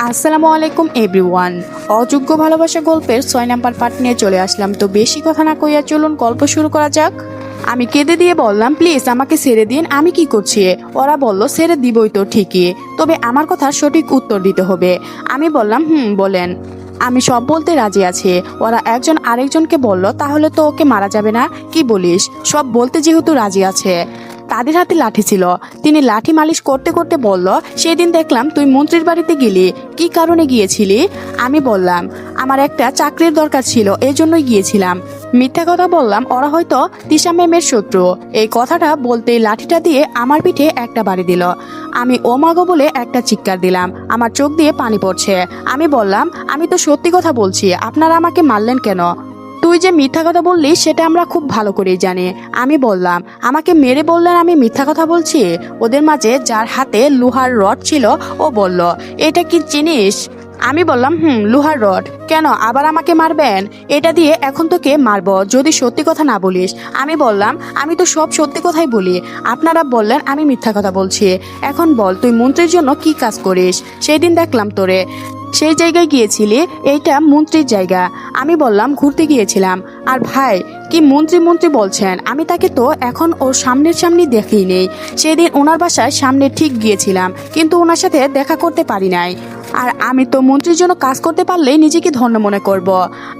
আসসালামু আলাইকুম এভরিওয়ান। অযোগ্য ভালোবাসা গল্পের 6 নাম্বার পার্ট নিয়ে চলে আসলাম। তো বেশি কথা না কইয়া চলুন গল্প শুরু করা যাক। আমি কেঁদে দিয়ে বললাম, প্লিজ আমাকে ছেড়ে দিন, আমি কি করছি? ওরা বলল, ছেড়ে দিবই তো ঠিকই, তবে আমার কথা সঠিক উত্তর দিতে হবে। আমি বললাম, বলেন। আমি সব বলতে রাজি আছি। ওরা একজন আরেকজনকে বলল, তাহলে তো ওকে মারা যাবে না, কি বলিস? সব বলতে যেহেতু রাজি আছে। তাদের হাতে লাঠি ছিল। তিনি লাঠি মালিশ করতে করতে বলল, সেদিন দেখলাম তুই মন্ত্রীর বাড়িতে গেলি, কি কারণে গিয়েছিলি? আমি বললাম, আমার একটা চাকরির দরকার ছিল, এই জন্যই গিয়েছিলাম। মিথ্যা কথা বললাম। ওরা হয়তো তিশা ম্যামের শত্রু। এই কথাটা বলতেই লাঠিটা দিয়ে আমার পিঠে একটা বাড়ি দিল। আমি ও মাগো বলে একটা চিৎকার দিলাম। আমার চোখ দিয়ে পানি পড়ছে। আমি বললাম, আমি তো সত্যি কথা বলছি, আপনারা আমাকে মারলেন কেন? তুই যে মিথ্যা কথা বললি সেটা আমরা খুব ভালো করেই জানি। আমি বললাম, আমাকে মেরে বললেন আমি মিথ্যা কথা বলছি? ওদের মাঝে যার হাতে লোহার রড ছিল ও বলল, এটা কি জিনিস? আমি বললাম, লোহার রড। কেন আবার আমাকে মারবেন? এটা দিয়ে এখন তোকে মারবো যদি সত্যি কথা না বলিস। আমি বললাম, আমি তো সব সত্যি কথাই বলি। আপনারা বললেন আমি মিথ্যা কথা বলছি। এখন বল, তুই মন্ত্রীর জন্য কি কাজ করিস? সেই দিন দেখলাম তোরে সেই জায়গায় গিয়েছিলি, এইটা মন্ত্রীর জায়গা। আমি বললাম, ঘুরতে গিয়েছিলাম। আর ভাই, কি মন্ত্রী মন্ত্রী বলছেন? আমি তাকে তো এখন ওর সামনে দেখেই নেই। সেদিন ওনার বাসায় সামনে ঠিক গিয়েছিলাম, কিন্তু ওনার সাথে দেখা করতে পারি নাই। আর আমি তো মন্ত্রীর জন্য কাজ করতে পারলে নিজেকে ধন্য মনে করব।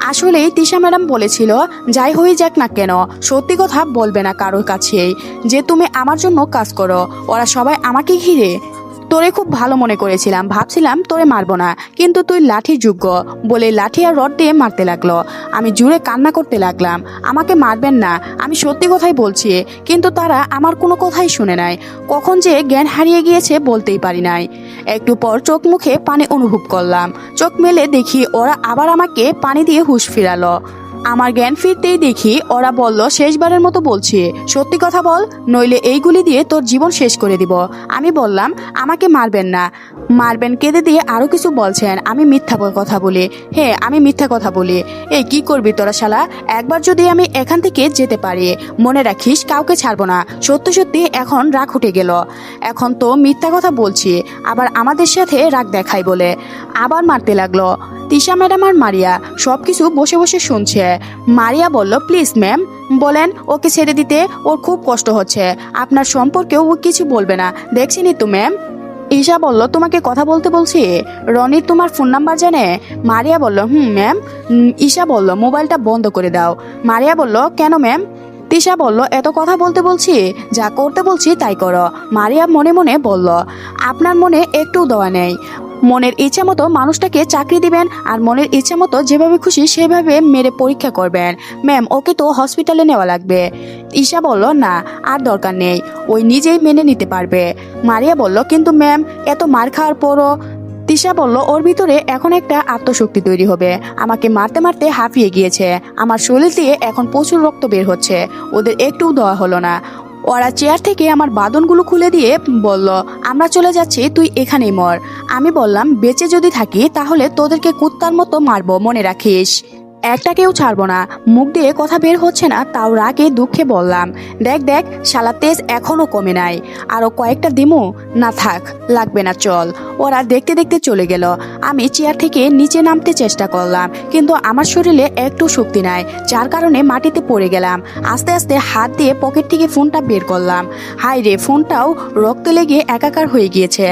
আসলেই তিশা ম্যাডাম বলেছিল, যাই হয়ে যাক না কেন সত্যি কথা বলবে না কারোর কাছেই, যে তুমি আমার জন্য কাজ করো। ওরা সবাই আমাকে ঘিরে। তোরে খুব ভালো মনে করেছিলাম, ভাবছিলাম তোরে মারবো না, কিন্তু তুই লাঠির যোগ্য বলে লাঠি আর রড দিয়ে মারতে লাগলো। আমি জুড়ে কান্না করতে লাগলাম, আমাকে মারবেন না, আমি সত্যি কথাই বলছি। কিন্তু তারা আমার কোনো কথাই শুনে নাই। কখন যে জ্ঞান হারিয়ে গিয়েছে বলতেই পারি নাই। একটু পর চোখ মুখে পানি অনুভব করলাম। চোখ মেলে দেখি ওরা আবার আমাকে পানি দিয়ে হুঁশ ফিরালো। আমার জ্ঞান ফিরতেই দেখি ওরা বলল, শেষবারের মতো বলছি, সত্যি কথা বল, নইলে এইগুলি দিয়ে তোর জীবন শেষ করে দিব। আমি বললাম, আমাকে মারবেন না। মারবেন কেঁদে দিয়ে আরো কিছু বলছেন আমি মিথ্যা কথা বলি। হ্যাঁ, আমি মিথ্যা কথা বলি। এই কি করবি তোরা শালা? একবার যদি আমি এখান থেকে যেতে পারি, মনে রাখিস কাউকে ছাড়বো না। সত্যি সত্যি এখন রাগ উঠে গেল। এখন তো মিথ্যা কথা বলছি, আবার আমাদের সাথে রাগ দেখাই বলে আবার মারতে লাগলো। তিশা ম্যাডাম আর মারিয়া সবকিছু বসে বসে শুনছে। মারিয়া বলল, প্লিজ ম্যাম বলেন ওকে ছেড়ে দিতে, ওর খুব কষ্ট হচ্ছে। আপনার সম্পর্কেও ও কিছু বলবে না, দেখছিনি তো ম্যাম। ঈশা বলল, তোমাকে কথা বলতে বলছি। রনির তোমার ফোন নাম্বার জানে? মারিয়া বলল, ম্যাম। ঈশা বলল, মোবাইলটা বন্ধ করে দাও। মারিয়া বলল, কেন ম্যাম? তিশা বলল, এত কথা বলতে বলছি, যা করতে বলছি তাই করো। মারিয়া মনে মনে বলল, আপনার মনে একটু দয়া নেই। মনের ইচ্ছা মতো মানুষটাকে চাকরি দিবেন, আর মনের ইচ্ছা মতো যেভাবে খুশি সেভাবে মেরে পরীক্ষা করবেন। ম্যাম, ওকে তো হসপিটালে নেওয়া লাগবে। ঈশা বলল, না, আর দরকার নেই, ওই নিজেই মেনে নিতে পারবে। মারিয়া বলল, কিন্তু ম্যাম, এত মার খাওয়ার পরও। তিশা বলল, ওর ভিতরে এখন একটা আত্মশক্তি তৈরি হবে। আমাকে মারতে মারতে হাঁপিয়ে গিয়েছে, আমার শরীর দিয়ে এখন প্রচুর রক্ত বের হচ্ছে। ওদের একটু দেওয়া হলো না। ওরা চেয়ার থেকে আমার বাঁধনগুলো খুলে দিয়ে বলল, আমরা চলে যাচ্ছি, তুই এখানেই মর। আমি বললাম, বেঁচে যদি থাকি তাহলে তোদেরকে কুত্তার মতো মারবো, মনে রাখিস। একটাকেও ছাড়বো না। মুখ দিয়ে কথা বের হচ্ছে না, তাও রাগে দুঃখে বললাম, দেখ দেখ শালা, তেজ এখনো কমে নাই, আরো কয়েকটা দিমু না? থাক, লাগবে না, চল। ওরা দেখতে দেখতে চলে গেল। আমি চেয়ার থেকে নিচে নামতে চেষ্টা করলাম, কিন্তু আমার শরীরে একটু শক্তি নাই, যার কারণে মাটিতে পড়ে গেলাম। আস্তে আস্তে হাত দিয়ে পকেট থেকে ফোনটা বের করলাম। হাই রে, ফোনটাও রক্ত লেগে একাকার হয়ে গিয়েছে।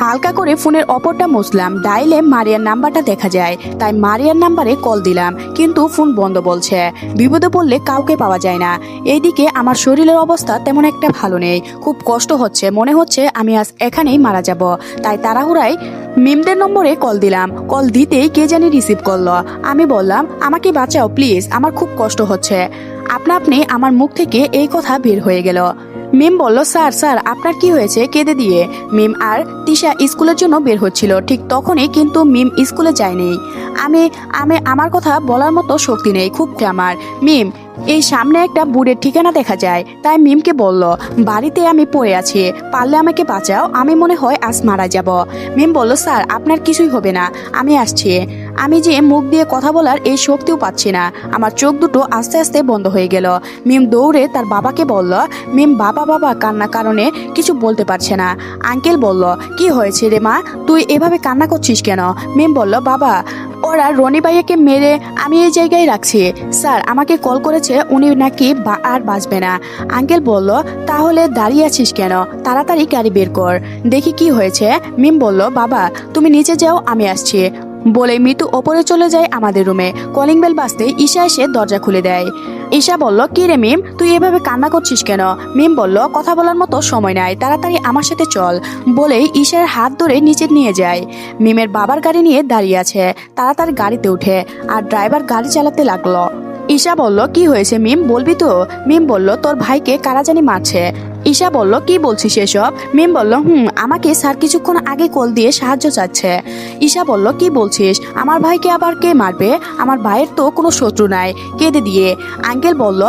হালকা করে ফোনের অপরটা মুছলাম। ডাইলে মারিয়ার নাম্বারটা দেখা যায়, তাই মারিয়ার নাম্বারে কল দিলাম, কিন্তু ফোন বন্ধ বলছে। বিপদে পড়লে কাউকে পাওয়া যায় না। এইদিকে আমার শরীরের অবস্থা তেমন একটা ভালো নেই, খুব কষ্ট হচ্ছে, মনে হচ্ছে আমি আজ এখানেই মারা যাব। তাই তাড়াহুড়ায় মিমদের নম্বরে কল দিলাম। কল দিতেই কে জানি রিসিভ করলো। আমি বললাম, আমাকে বাঁচাও প্লিজ, আমার খুব কষ্ট হচ্ছে। আপনা আপনি আমার মুখ থেকে এই কথা বের হয়ে গেল। মিম বলল, স্যার স্যার আপনার কি হয়েছে? কেঁদে দিয়ে মিম আর তিশা স্কুলের জন্য বের হচ্ছিল ঠিক তখনই, কিন্তু মিম স্কুলে যায়নি। আমি আমার কথা বলার মতো শক্তি নেই, খুব গ্রামার। মিম এই সামনে একটা বুড়ের ঠিকানা দেখা যায়, তাই মিমকে বলল বাড়িতে আমি পড়ে আছি, পারলে আমাকে বাঁচাও, আমি মনে হয় আজ মারা যাব। মিম বলল স্যার আপনার কিছুই হবে না, আমি আসছি। আমি যে মুখ দিয়ে কথা বলার এই শক্তিও পাচ্ছি না, আমার চোখ দুটো আস্তে আস্তে বন্ধ হয়ে গেল। মিম দৌড়ে তার বাবাকে বলল, মিম বাবা বাবা কান্না কারণে কিছু বলতে পারছে না। আঙ্কেল বলল কি হয়েছে রে মা, তুই এভাবে কান্না করছিস কেন? মিম বলল বাবা ওরা রনি ভাইয়াকে মেরে আমি এই জায়গায় রাখছি, স্যার আমাকে কল করেছে, উনি নাকি আর বাঁচবে না। আঙ্কেল বলল তাহলে দাঁড়িয়ে আছিস কেন, তাড়াতাড়ি গাড়ি বের কর, দেখি কি হয়েছে। মিম বলল বাবা তুমি নিচে যাও, আমি আসছি। বলে মিতু ওপরে চলে যায় আমাদের রুমে। কলিং বেল বাজতে ঈশা এসে দরজা খুলে দেয়। ঈশা বলল কি রে মিম, তুই এভাবে কান্না করছিস কেন? মিম বলল কথা বলার মতো সময় নাই, তাড়াতাড়ি আমার সাথে চল। বলেই ঈশার হাত ধরে নিচে নিয়ে যায়। মিমের বাবার গাড়ি নিয়ে দাঁড়িয়ে আছে, তাড়াতাড়ি গাড়িতে উঠে আর ড্রাইভার গাড়ি চালাতে লাগলো। ঈশা বলল কি হয়েছে মিম, বলবি তো? মিম বলল তোর ভাইকে কারা জানি মারছে। ঈশা বলল কি বলছিস এসব? মিম বলল আমাকে স্যার কিছুক্ষণ আগে কল দিয়ে সাহায্য চাচ্ছে। ঈশা বলল কি বলছিস, আমার ভাইকে আবার কে মারবে? আমার ভাইয়ের তো কোনো শত্রু নাই, কেঁদে দিয়ে। আঙ্কেল বলল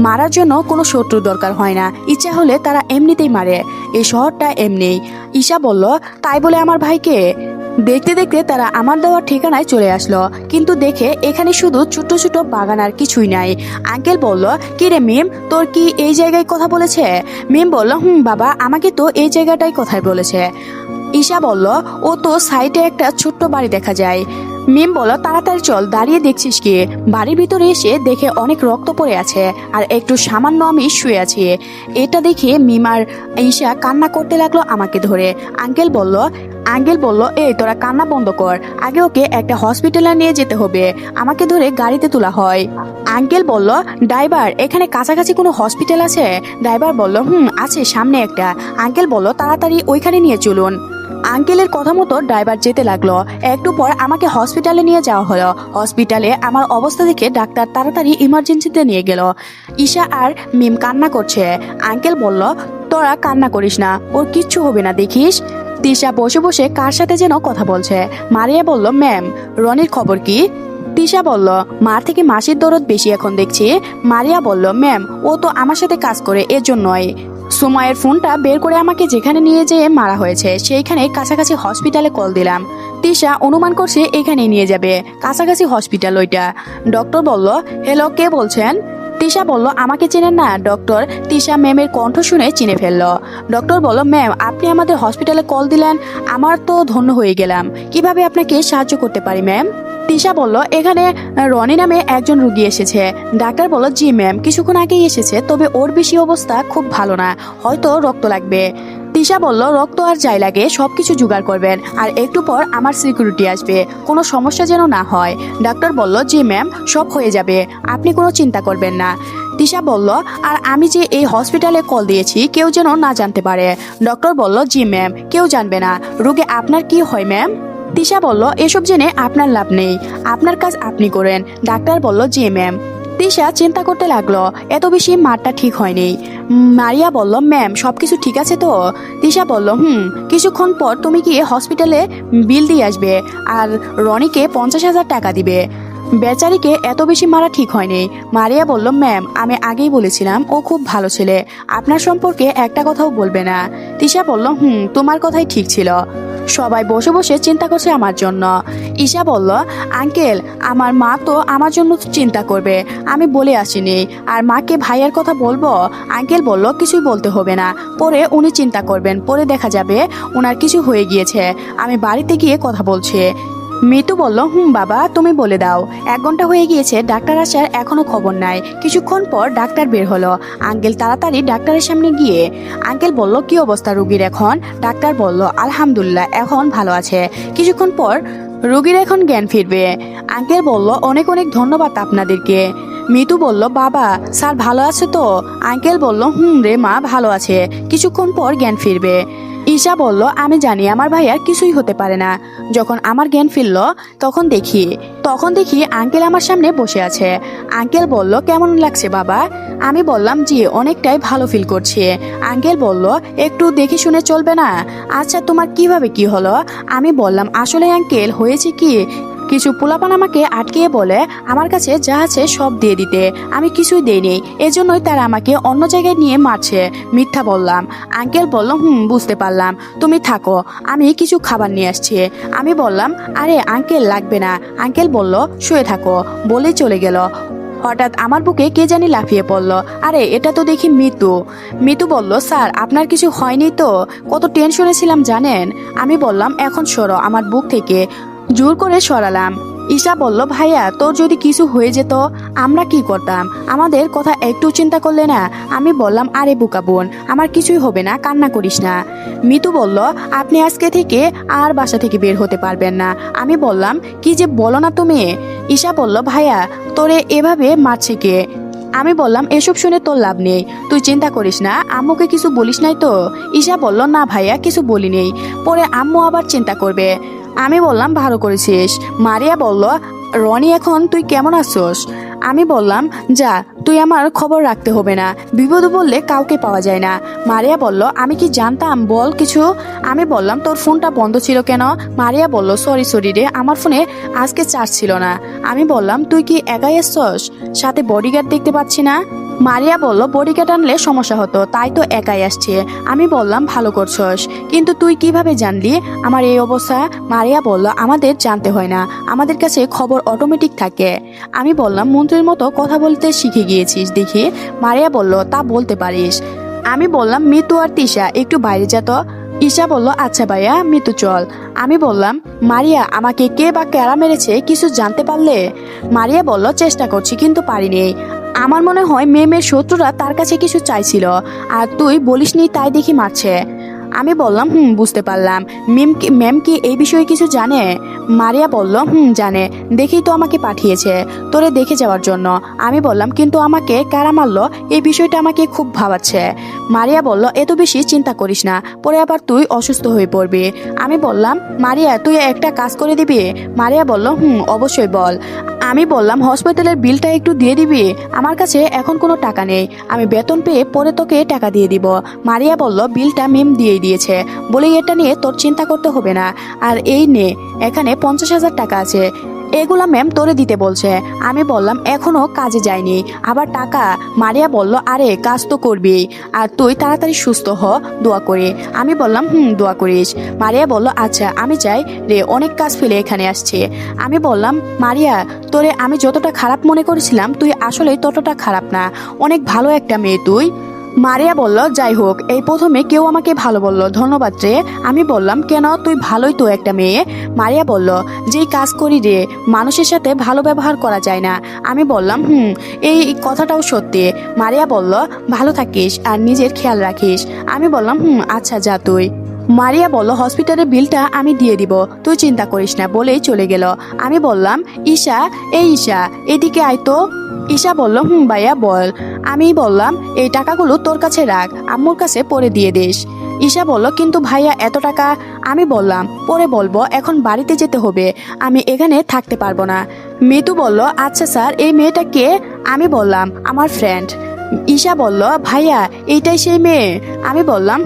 মারার জন্য কোনো শত্রু দরকার হয় না, ইচ্ছা হলে তারা এমনিতেই মারে, এই শহরটা এমনি। ঈশা বলল তাই বলে আমার ভাইকে? দেখতে দেখতে তারা আমার দেওয়ার ঠিকানায় চলে আসলো, কিন্তু দেখে এখানে শুধু ছোট ছোট বাগান আর কিছুই নাই। আঙ্কেল বলল কি রে মিম, তোর কি এই জায়গায় কথা বলেছে? মিম বলল বাবা আমাকে তো এই জায়গাটাই কথাই বলেছে। ঈশা বলল ও তো সাইডে একটা ছোট্ট বাড়ি দেখা যায়। মিম বলল তাড়াতাড়ি চল, দাঁড়িয়ে দেখছিস কি? বাড়ির ভিতরে এসে দেখে অনেক রক্ত পড়ে আছে আর একটু সামান্য আমি শুয়ে আছি। এটা দেখে মিম আর ঈশা কান্না করতে লাগলো আমাকে ধরে। আঙ্কেল বলল এই তোরা কান্না বন্ধ কর, আগে ওকে একটা হসপিটালে নিয়ে যেতে হবে। আমাকে ধরে গাড়িতে তোলা হয়। আঙ্কেল বলল ড্রাইভার এখানে কাছাকাছি কোনো হসপিটাল আছে? ড্রাইভার বলল আছে সামনে একটা। আঙ্কেল বলল তাড়াতাড়ি ওইখানে নিয়ে চলুন। আঙ্কেলের কথা মতো ড্রাইভার যেতে লাগলো। একটু পর আমাকে হসপিটালে নিয়ে যাওয়া হলো। হসপিটালে আমার অবস্থা দেখে ডাক্তার তাড়াতাড়ি ইমার্জেন্সিতে নিয়ে গেল। ঈশা আর মিম কান্না করছে। আঙ্কেল বলল তোরা কান্না করিস না, ওর কিচ্ছু হবে না দেখিস। তিশা বসে বসে কার সাথে যেন কথা বলছে। মারিয়া বলল ম্যাম রনির খবর কি? তিশা বলল মার থেকে মাসির দরদ বেশি এখন দেখছি। মারিয়া বলল ম্যাম ও তো আমার সাথে কাজ করে, এর জন্যই। সুমাইয়ের ফোনটা বের করে আমাকে যেখানে নিয়ে যেয়ে মারা হয়েছে সেইখানে কাছাকাছি হসপিটালে কল দিলাম। তিশা অনুমান করছে এখানে নিয়ে যাবে, কাছাকাছি হসপিটাল ওইটা। ডক্টর বলল হ্যালো কে বলছেন? তিশা বলল আমাকে চেনেন না ডক্টর? তিশা ম্যামের কণ্ঠ শুনে চিনে ফেলল। ডক্টর বলল ম্যাম আপনি আমাদের হসপিটালে কল দিলেন, আমার তো ধন্য হয়ে গেলাম। কিভাবে আপনাকে সাহায্য করতে পারি ম্যাম? তিশা বলল এখানে রনি নামে একজন রুগী এসেছে। ডাক্তার বলল জি ম্যাম কিছুক্ষণ আগেই এসেছে, তবে ওর বেশি অবস্থা খুব ভালো না, হয়তো রক্ত লাগবে। তিশা বলল রক্ত আর যাই লাগে সবকিছু জোগাড় করবেন, আর একটু পর আমার সিকিউরিটি আসবে, কোনো সমস্যা যেন না হয়। ডাক্তার বলল জি ম্যাম সব হয়ে যাবে, আপনি কোনো চিন্তা করবেন না। তিশা বলল আর আমি যে এই হসপিটালে কল দিয়েছি কেউ যেন না জানতে পারে। ডক্টর বলল জি ম্যাম কেউ জানবে না। রোগে আপনার কি হয় ম্যাম? তিশা বলল এসব জেনে আপনার লাভ নেই, আপনার কাজ আপনি করেন। ডাক্তার বলল জি ম্যাম। তিশা চিন্তা করতে লাগলো, এত বেশি মারটা ঠিক হয়নি। মারিয়া বলল ম্যাম সবকিছু ঠিক আছে তো? তিশা বলল কিছুক্ষণ পর তুমি গিয়ে হসপিটালে বিল দিয়ে আসবে আর রনিকে 50,000 টাকা দিবে। বেচারিকে এত বেশি মারা ঠিক হয়নি। মারিয়া বলল ম্যাম আমি আগেই বলেছিলাম ও খুব ভালো ছেলে, আপনার সম্পর্কে একটা কথাও বলবে না। তিশা বলল তোমার কথাই ঠিক ছিল। সবাই বসে বসে চিন্তা করছে আমার জন্য। ঈশা বলল আঙ্কেল আমার মা তো আমার জন্য চিন্তা করবে, আমি বলে আসিনি, আর মাকে ভাইয়ের কথা বলবো? আঙ্কেল বলল কিছুই বলতে হবে না, পরে উনি চিন্তা করবেন, পরে দেখা যাবে ওনার কিছু হয়ে গিয়েছে, আমি বাড়িতে গিয়ে কথা বলছি। মিতু বলল বাবা তুমি বলে দাও, 1 ঘন্টা হয়ে গিয়েছে, ডাক্তার আসার এখনো খবর নাই। কিছুক্ষণ পর ডাক্তার বের হলো। আঙ্কেল তাড়াতাড়ি ডাক্তারের সামনে গিয়ে আঙ্কেল বলল কি অবস্থা রোগীর এখন? ডাক্তার বলল আলহামদুলিল্লাহ এখন ভালো আছে, কিছুক্ষণ পর রোগীর এখন জ্ঞান ফিরবে। আঙ্কেল বলল অনেক অনেক ধন্যবাদ আপনাদেরকে। মিতু বলল বাবা স্যার ভালো আছে তো? আঙ্কেল বলল রে মা ভালো আছে, কিছুক্ষণ পর জ্ঞান ফিরবে। ঈশা বলল আমি জানি আমার ভাইয়ার কিছুই হতে পারে না। যখন আমার জ্ঞান ফিরল তখন দেখি আঙ্কেল আমার সামনে বসে আছে। আঙ্কেল বলল কেমন লাগছে বাবা? আমি বললাম জি অনেকটাই ভালো ফিল করছি। আঙ্কেল বলল একটু দেখে শুনে চলবে না? আচ্ছা তোমার কিভাবে কি হলো? আমি বললাম আসলে আঙ্কেল হয়েছে কি কিছু পোলাপান আমাকে আটকিয়ে বলে আমার কাছে যা আছে সব দিয়ে দিতে, আমি কিছুই দেইনি, এজন্যই তারা আমাকে অন্য জায়গায় নিয়ে মারছে। মিথ্যা বললাম। আঙ্কেল বলল বুঝতে পারলাম, তুমি থাকো, আমি কিছু খাবার নিয়ে আসছি। আমি বললাম আরে আঙ্কেল লাগবে না। আঙ্কেল বলল শুয়ে থাকো, বলেই চলে গেল। হঠাৎ আমার বুকে কে জানি লাফিয়ে পড়ল। আরে এটা তো দেখি মিতু। মিতু বলল স্যার আপনার কিছু হয়নি তো? কত টেনশনে ছিলাম জানেন। আমি বললাম এখন সরো আমার বুক থেকে। জোর করে সরালাম। ঈশা বলল ভাইয়া তোর যদি কিছু হয়ে যেত আমরা কি করতাম? আমাদের কথা একটু চিন্তা করলে না? আমি বললাম আরে বোকা বোন, আমার কিছুই হবে না, কান্না করিস না। মিতু বলল আপনি আজকে থেকে আর বাসা থেকে বের হতে পারবেন না। আমি বললাম কি যে বলো না তুমি। ঈশা বলল ভাইয়া তোরে এভাবে মারছে কে? আমি বললাম এসব শুনে তোর লাভ নেই, তুই চিন্তা করিস না, আম্মুকে কিছু বলিস নাই তো? ঈশা বলল না ভাইয়া কিছু বলি নেই, পরে আম্মু আবার চিন্তা করবে। আমি বললাম ভালো করেছিস। মারিয়া বলল রনি এখন তুই কেমন আছোস? আমি বললাম যা তুই আমার খবর রাখতে হবে না, বিপদ বললে কাউকে পাওয়া যায় না। মারিয়া বলল আমি কি জানতাম, বল কিছু। আমি বললাম তোর ফোনটা বন্ধ ছিল কেন? মারিয়া বলল সরি রে, আমার ফোনে আজকে চার্জ ছিল না। আমি বললাম তুই কি একাই এসছস, সাথে বডিগার্ড দেখতে পাচ্ছি না? মারিয়া বলল বডিগার্ড আনলে সমস্যা হতো, তাই তো একাই আসছে। আমি বললাম ভালো করছস, কিন্তু তুই কিভাবে জানলি আমার এই অবস্থা? মারিয়া বলল আমাদের জানতে হয় না, আমাদের কাছে খবর অটোমেটিক থাকে। আমি বললাম মন্ত্রীর মতো কথা বলতে শিখে গিয়েছিস দেখি। মারিয়া বলল তা বলতে পারিস। আমি বললাম মিতু আর তিশা একটু বাইরে যেত। ঈশা বলল আচ্ছা ভাইয়া মিতু চল। আমি বললাম মারিয়া আমাকে কে বা কারা মেরেছে কিছু জানতে পারলে? মারিয়া বলল চেষ্টা করছি কিন্তু পারিনি। আমার মনে হয় মেমের শত্রুরা তার কাছে কিছু চাইছিল, আর তুই বলিসনি তাই দেখি মারছে। আমি বললাম বুঝতে পারলাম। ম্যাম কি এই বিষয়ে কিছু জানে? মারিয়া বলল জানে, দেখেই তো আমাকে পাঠিয়েছে তোরে দেখে যাওয়ার জন্য। আমি বললাম কিন্তু আমাকে কারা মারলো এই বিষয়টা আমাকে খুব ভাবাচ্ছে। মারিয়া বলল এত বেশি চিন্তা করিস না, পরে আবার তুই অসুস্থ হয়ে পড়বি। আমি বললাম মারিয়া তুই একটা কাজ করে দিবি? মারিয়া বলল অবশ্যই বল। আমি বললাম হসপিটালের বিলটা একটু দিয়ে দিবি, আমার কাছে এখন কোনো টাকা নেই, আমি বেতন পেয়ে পরে তোকে টাকা দিয়ে দিব। মারিয়া বলল বিলটা মেম দিয়েই দিয়েছে, বলেই এটা নিয়ে তোর চিন্তা করতে হবে না। আর এই নে এখানে 50,000 টাকা আছে, এগুলা ম্যাম তোরে দিতে বলছে। আমি বললাম এখনো কাজে যায়নি, আবার টাকা? মারিয়া বলল আরে কাজ তো করবি, আর তুই তাড়াতাড়ি সুস্থ হ, দোয়া করি। আমি বললাম দোয়া করিস। মারিয়া বলল আচ্ছা আমি যাই রে, অনেক কাজ ফেলে এখানে আসছে। আমি বললাম মারিয়া তোরে আমি যতটা খারাপ মনে করেছিলাম তুই আসলে ততটা খারাপ না, অনেক ভালো একটা মেয়ে তুই। মারিয়া বলল যাই হোক এই প্রথমে কেউ আমাকে ভালো বলল, ধন্যবাদ রে। আমি বললাম কেন, তুই ভালোই তো একটা মেয়ে। মারিয়া বলল যেই কাজ করি রে মানুষের সাথে ভালো ব্যবহার করা যায় না। আমি বললাম এই কথাটাও সত্যি। মারিয়া বলল ভালো থাকিস আর নিজের খেয়াল রাখিস। আমি বললাম আচ্ছা যা তুই। মারিয়া বলল হসপিটালের বিলটা আমি দিয়ে দিব, তুই চিন্তা করিস না, বলেই চলে গেল। আমি বললাম ঈশা, এই ঈশা এদিকে আয় তো। ঈশা বলল ভাইয়া বল। আমি বললাম এই টাকাগুলো তোর কাছে রাখ, আম্মুর কাছে পরে দিয়ে দিস। ঈশা বলল কিন্তু ভাইয়া এত টাকা। আমি বললাম পরে বলবো, এখন বাড়িতে যেতে হবে, আমি এখানে থাকতে পারবো না। মিতু বলল আচ্ছা স্যার এই মেয়েটা কে? আমি বললাম আমার ফ্রেন্ড। ঈশা বলল ভাইয়া এইটাই সেই মেয়ে? আমি বললাম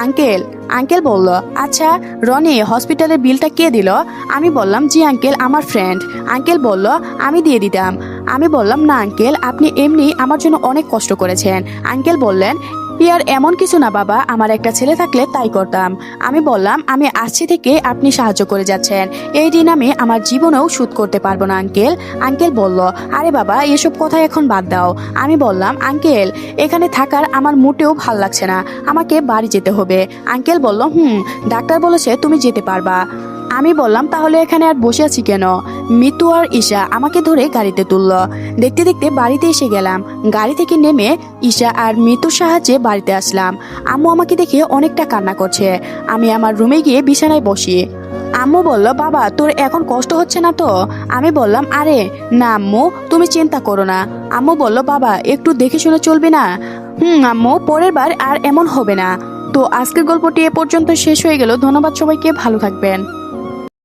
আঙ্কেল। আঙ্কেল বলল আচ্ছা রনি হসপিটালের বিলটা কে দিল? আমি বললাম জি আঙ্কেল আমার ফ্রেন্ড। আঙ্কেল বলল আমি দিয়ে দিতাম। আমি বললাম না আঙ্কেল আপনি এমনি আমার জন্য অনেক কষ্ট করেছেন। আঙ্কেল বললেন ইয়ার এমন কিছু না বাবা, আমার একটা ছেলে থাকলে তাই করতাম। আমি বললাম আমি আসছি থেকে আপনি সাহায্য করে যাচ্ছেন, এই ঋণ আমি আমার জীবনেও শোধ করতে পারবো না আঙ্কেল। আঙ্কেল বলল আরে বাবা এসব কথা এখন বাদ দাও। আমি বললাম আঙ্কেল এখানে থাকার আমার মোটেও ভাল লাগছে না, আমাকে বাড়ি যেতে হবে। আঙ্কেল বলল ডাক্তার বলেছে তুমি যেতে পারবা। আমি বললাম তাহলে এখানে আর বসে আছি কেন? মিতু আর ঈশা আমাকে ধরে গাড়িতে তুলল। দেখতে দেখতে বাড়িতে এসে গেলাম। গাড়ি থেকে নেমে ঈশা আর মিতুর সাহায্যে বাড়িতে আসলাম। আম্মু আমাকে দেখে অনেকটা কান্না করছে। আমি আমার রুমে গিয়ে বিছানায় বসি। আম্মু বলল বাবা তোর এখন কষ্ট হচ্ছে না তো? আমি বললাম আরে না আম্মু তুমি চিন্তা করো না। আম্মু বলল বাবা একটু দেখে শুনে চলবি না? আম্মু পরের বার আর এমন হবে না। তো আজকের গল্পটি এ পর্যন্ত শেষ হয়ে গেল। ধন্যবাদ সবাইকে, ভালো থাকবেন।